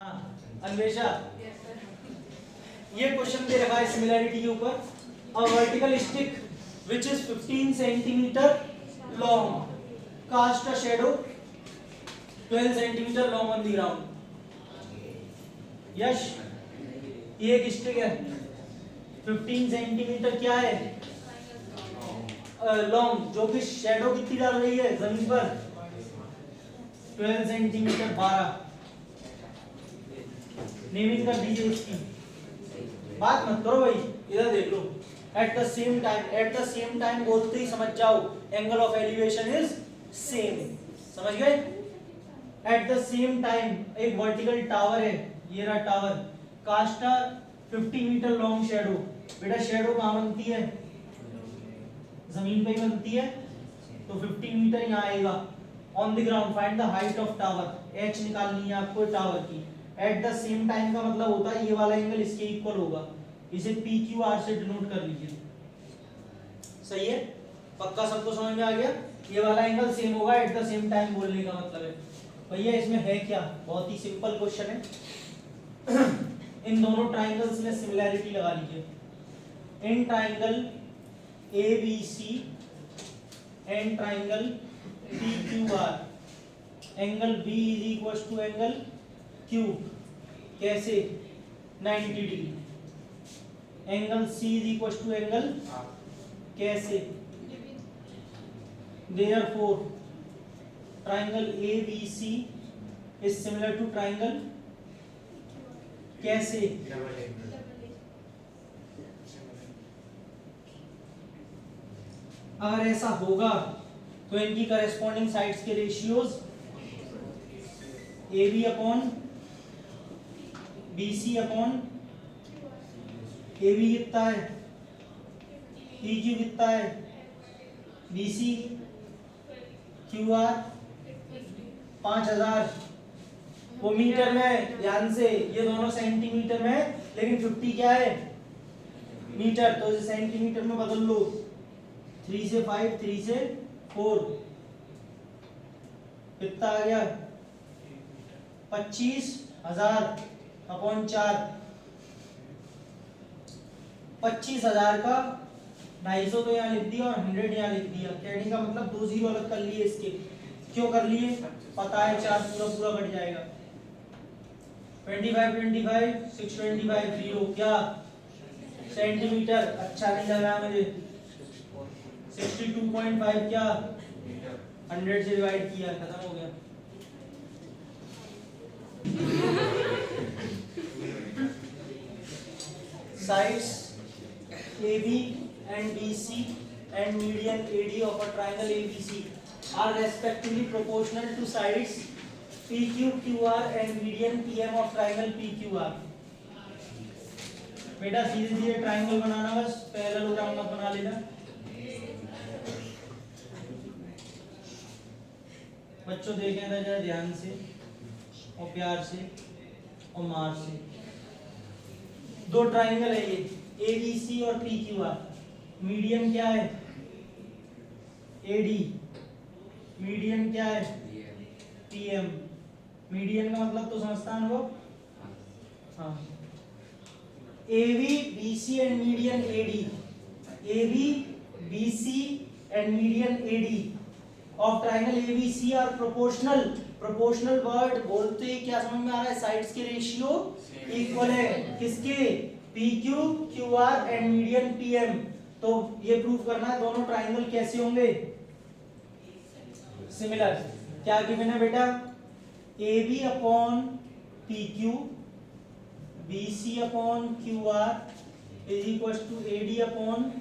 अन्वेषा, ये क्वेश्चन दे रखा है सिमिलैरिटी के ऊपर। A vertical stick which is 15 centimetre long cast a shadow 12 centimetre long on the ground. Yes, ये एक स्टिक है 15 सेंटीमीटर क्या है लॉन्ग, जो कि शैडो कितनी डाल रही है जमीन पर 12 सेंटीमीटर 12। नेमिंग कर दीजिए इसकी, बात मत करो भाई, इधर देख लो। एट द सेम टाइम बोलते ही समझ जाओ angle of elevation is same. समझ गए? एट द सेम टाइम एक वर्टिकल टावर है, ये रहा tower, cast a 50 metre long shadow. बेटा शैडो कहाँ बनती है? जमीन पे ही बनती है, तो 50 मीटर यहाँ आएगा। On the ground find the height of tower, H निकालनी है आपको टावर की। एट द सेम टाइम का मतलब होता है ये वाला एंगल इसके इक्वल होगा, इसे पी क्यू आर से डिनोट कर लीजिए। सही है? पक्का सबको समझ में आ गया? ये वाला एंगल सेम होगा एट द सेम टाइम बोलने का मतलब है। भैया इसमें है क्या? बहुत ही सिंपल क्वेश्चन है। इन दोनों ट्राइंगल्स में सिमिलैरिटी लगा लीजिए। In triangle A B C and triangle P Q R, angle B is equal to angle Q, कैसे? 90 degree. Angle C is equal to angle कैसे? Therefore triangle A B C is similar to triangle कैसे? अगर ऐसा होगा तो इनकी corresponding sides के ratios A B upon B C upon A B कितना है, पी क्यू कितना है, बी सी क्यू आर 5000। वो मीटर में, ध्यान से, ये दोनों सेंटीमीटर में, लेकिन 50 क्या है मीटर, तो इसे सेंटीमीटर में बदल लो। 3 से 5, 3 से 4, कितना आ गया 25,000 अपॉन 4। 25,000 का 250 तो यहाँ लिख दिया और 100 यहाँ लिख दिया। कहने का मतलब 2 जीरो अलग कर लिए इसके। क्यों कर लिए? पता है 4 पूरा पूरा कट जाएगा। 25 25 625 जीरो क्या सेंटीमीटर? अच्छा नहीं लगा मुझे। 62.5 क्या 100 से डिवाइड किया, खत्म हो गया। Sides AB and BC and median AD of a triangle ABC are respectively proportional to sides PQ, QR and median PM of triangle PQR। बेटा सीधे सीधे ट्राइंगल बनाना, बस पैरेललोग्राम मत बना लेना। बच्चों देखें ना जरा ध्यान से और प्यार से और मार से। दो ट्राइंगल है ये, ए बी सी और पी क्यू आर। मीडियन क्या है? एडी। मीडियन क्या है? पीएम। मीडियन का मतलब तो समझता है वो? हाँ। AB, BC and median AD, AB, BC and median AD of triangle ABC are proportional। Proportional word बोलते ही क्या समझ में आ रहा है? साइड्स के रेशियो इक्वल है। किसके? PQ, QR and median PM। तो ये प्रूव करना है दोनों ट्राइंगल कैसे होंगे? सिमिलर। क्या गिवन है बेटा? AB upon PQ, BC upon QR is equal to AD upon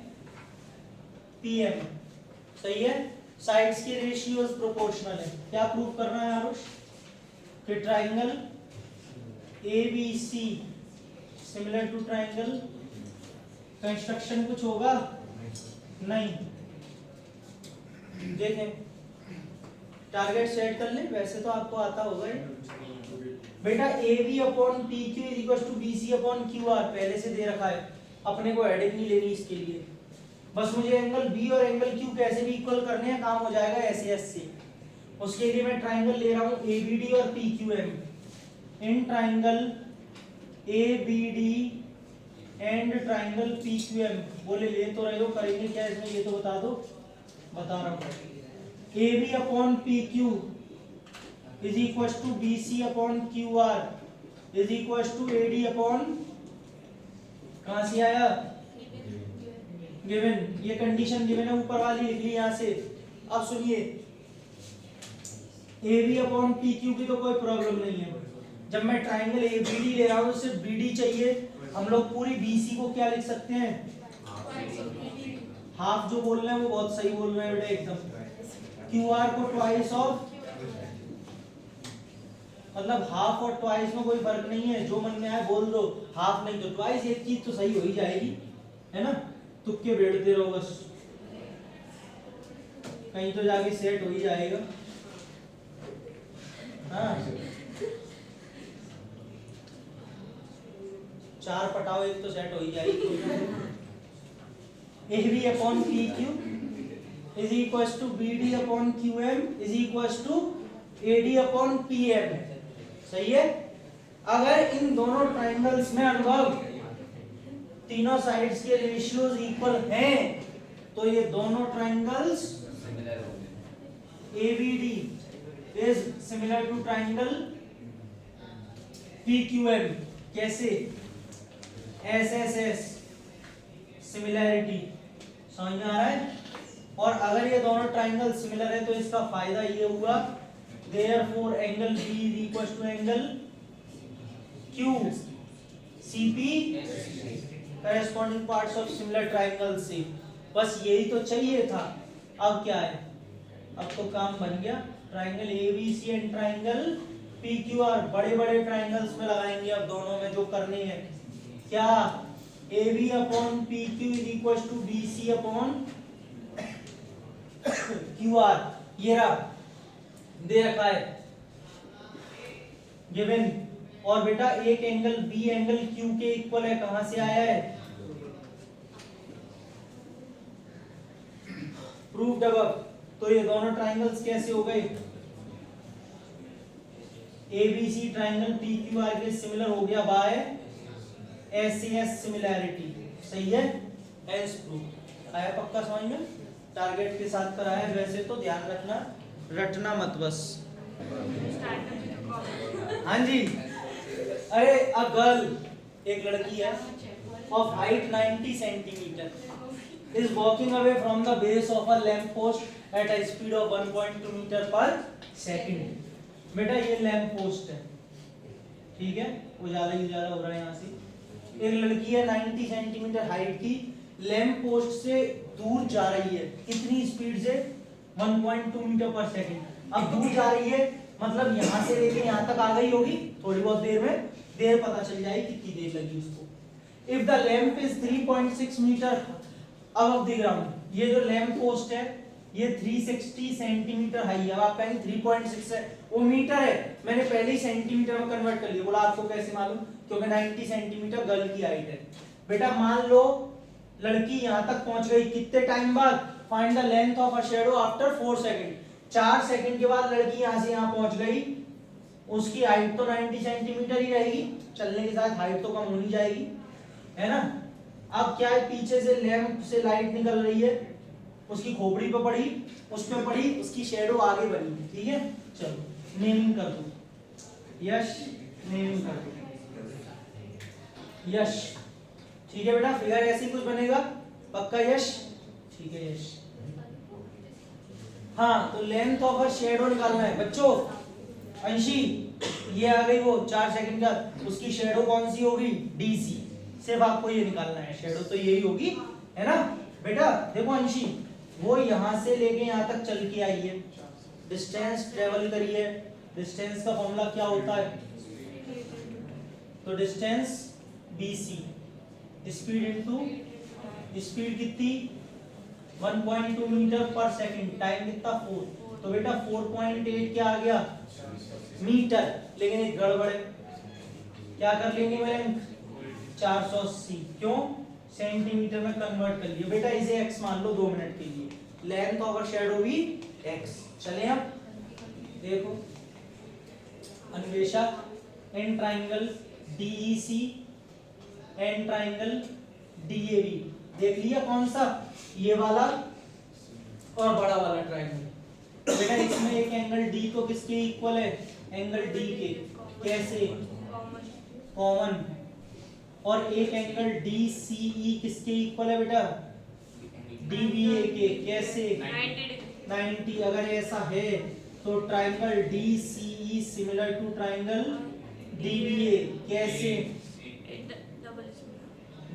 PM। सही है? साइड्स के रेशियोज प्रोपोर्शनल है। क्या प्रूव करना है आरुष? कि triangle ABC similar to triangle, construction कुछ होगा? नहीं। देखें, टारगेट सेट कर ले, वैसे तो आपको आता होगा ही बेटा। AB upon PQ is equal to BC upon QR पहले से दे रखा है, अपने को हेडेक नहीं लेनी इसके लिए। बस मुझे एंगल बी और एंगल क्यू कैसे भी इक्वल करने हैं, काम हो जाएगा ऐसे ऐसे। उसके लिए मैं ट्राइंगल ले रहा हूं ABD और PQM। In triangle ABD and triangle PQM। बोले ले तो रहे हो, करेंगे क्या इसमें ये तो बता दो। बता रहा हूँ। AB upon PQ is equal to BC upon QR is equal to AD upon, कहां से आया, गिवन। ये कंडीशन गिवन है, ऊपर वाली लिख ली यहां से। अब सुनिए, AB अपॉन PQ की तो कोई प्रॉब्लम नहीं है। जब मैं ट्राइंगल ABD ले रहा हूं तो सिर्फ BD चाहिए। हम लोग पूरी BC को क्या लिख सकते हैं, हाफ। जो बोल रहे हैं वो बहुत सही बोल रहे हैं बेटा एकदम। QR को ट्वाइस ऑफ, मतलब हाफ और ट्वाइस में कोई फर्क नहीं है, जो मन में आए बोल दो। हाफ नहीं तो ट्वाइस, एक चीज तो सही हो ही जाएगी, है ना। तुक्के बैठते रहो बस, कहीं तो जाके सेट हो ही जाएगा। हाँ, 4 पटाओ, एक तो सेट हो ही जाएगी। AB upon PQ is equal to BD upon QM is equal to AD upon PM। सही है। अगर इन दोनों ट्राइंगल्स में अनुभव तीनों साइड्स के रेशियोज इक्वल हैं तो ये दोनों triangles ABD is similar to triangle PQM। कैसे, SSS सिमिलैरिटी, समझ में आ रहा है। और अगर ये दोनों ट्राइंगल सिमिलर है तो इसका फायदा ये हुआ, therefore angle B is equal to angle QCP corresponding parts of similar triangle से। बस यही तो चाहिए था। अब क्या है, अब तो काम बन गया। Triangle ABC and triangle PQR बड़े बड़े ट्राइंगल्स में लगाएंगे अब दोनों में जो करनी है। क्या, AB upon PQ is equal to BC upon QR। ये रहा, दे रखा है गिवन। और बेटा एक एंगल B एंगल Q के इक्वल है, कहां से आया है, प्रूव्ड अबव। तो ये दोनों ट्राइंगल्स कैसे हो गए, ABC ट्राइंगल PQR के सिमिलर हो गया बाय SCS सिमिलैरिटी। सही है, हेंस प्रूव। आया पक्का समझ में, टारगेट के साथ कराया। वैसे तो ध्यान रखना, रटना मत बस। हाँ जी। अरे अ गर्ल, एक लड़की है of height 90 centimetre is walking away from the base of a lamp post at a speed of 1.2 metre per second. बेटा ये लैंप पोस्ट है, ठीक है, उजाला ही उजाला हो रहा है यहाँ से। एक लड़की है 90 सेंटीमीटर हाइट की, लैंप पोस्ट से दूर जा रही है। कितनी स्पीड से, 1.2 मीटर पर सेकंड। अब दूर जा रही है मतलब यहाँ से लेके यहाँ तक आ गई होगी, थोड़ी बहुत देर में, देर पता चल जाएगी कितनी देर लगी उसको। If the lamp is 3.6 metre above the ground, ये जो लैंप पोस्ट है ये 360 सेंटीमीटर हाई है। अब आप कहेंगे 3.6 है, वो मीटर है, मैंने पहले ही सेंटीमीटर में कन्वर्ट कर लिया। बोला आपको कैसे मालूम, क्योंकि 90 सेंटीमीटर गर्ल की हाइट है। बेटा मान लो लड़की यहां तक पहुंच गई, कितने टाइम बाद, find the length of a shadow after 4 second. 4 second के बाद लड़की यहां से यहां पहुंच गई, उसकी हाइट तो 90 सेंटीमीटर ही रहेगी, चलने के साथ हाइट तो कम होनी जाएगी, है ना। अब क्या है, पीछे से लैंप से लाइट निकल रही है, उसकी खोपड़ी पे पड़ी, उस पे पड़ी, उसकी शैडो आगे बनी, ठीक है। चलो नेमिंग कर दो, यश, नेमिंग कर दो यश, ठीक है बेटा। फिगर ऐसे ही कुछ बनेगा, पक्का यश, ठीक है यश। हाँ, तो लेंथ ऑफ अ शैडो निकालना है बच्चों। अंशी, ये आ गई वो 4 सेकंड का, उसकी शैडो कौन सी होगी, DC। सिर्फ आपको ये निकालना है, शैडो तो यही होगी, है ना बेटा। देखो अंशी, वो यहां से लेके यहां तक चल के आई है, डिस्टेंस ट्रेवल करी है। डिस्टेंस का फॉर्मूला क्या होता है, तो distance BC, speed into speed कितनी, 1.2 मीटर पर सेकंड, टाइम कितना 4। तो बेटा 4.8 क्या आ गया, मीटर। लेकिन एक गड़बड़ है, क्या कर लेंगे मैं, 480, क्यों, सेंटीमीटर में कन्वर्ट कर लिया। बेटा इसे x मान लो 2 मिनट के लिए, लेंथ ओवर शैडो भी x। चले अब देखो, Anvesha and triangle DEC and triangle DAB। देख लिया कौन सा, ये वाला और बड़ा वाला ट्राइंगल। बेटा इसमें एक एंगल D तो किसके इक्वल है, एंगल D के, कैसे, कॉमन। और एक एंगल DCE किसके इक्वल है बेटा, DBA के, कैसे, 90। अगर ऐसा है तो triangle DCE similar to triangle DBA, कैसे,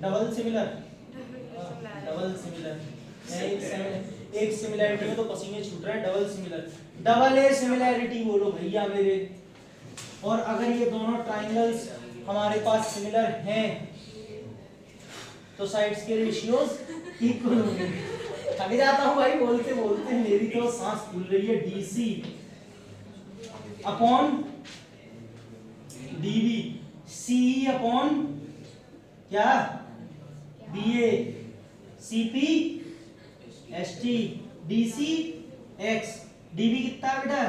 डबल सिमिलर, डबल सिमिलर। एक सिमिलैरिटी में तो पसीने छूट रहे हैं, double similar, double a similarity बोलो भैया मेरे। और अगर ये दोनों ट्राइंगल्स हमारे पास सिमिलर हैं तो साइड्स के रेशियोज इक्वल होंगे। थक जाता हूँ भाई बोलते बोलते, मेरी तो सांस फूल रही है। DC upon DB, CE upon क्या, BA, CP ST, DC X, DB कितना है बेटा,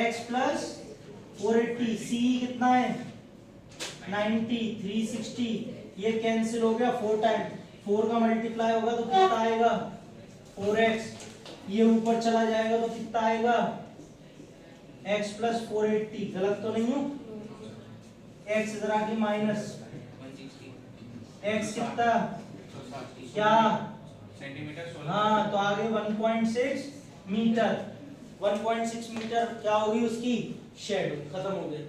X प्लस 480, CE कितना है 90, 360। ये कैंसिल हो गया 4 टाइम, 4 का मल्टीप्लाई होगा तो कितना आएगा 4x। ये ऊपर चला जाएगा तो कितना आएगा x प्लस 480। गलत तो नहीं हूँ, x इधर आके माइनस, x कितना क्या सेंटीमीटर, हाँ तो आगे 1.6 मीटर। 1.6 मीटर क्या होगी उसकी शेडो, खत्म हो गया।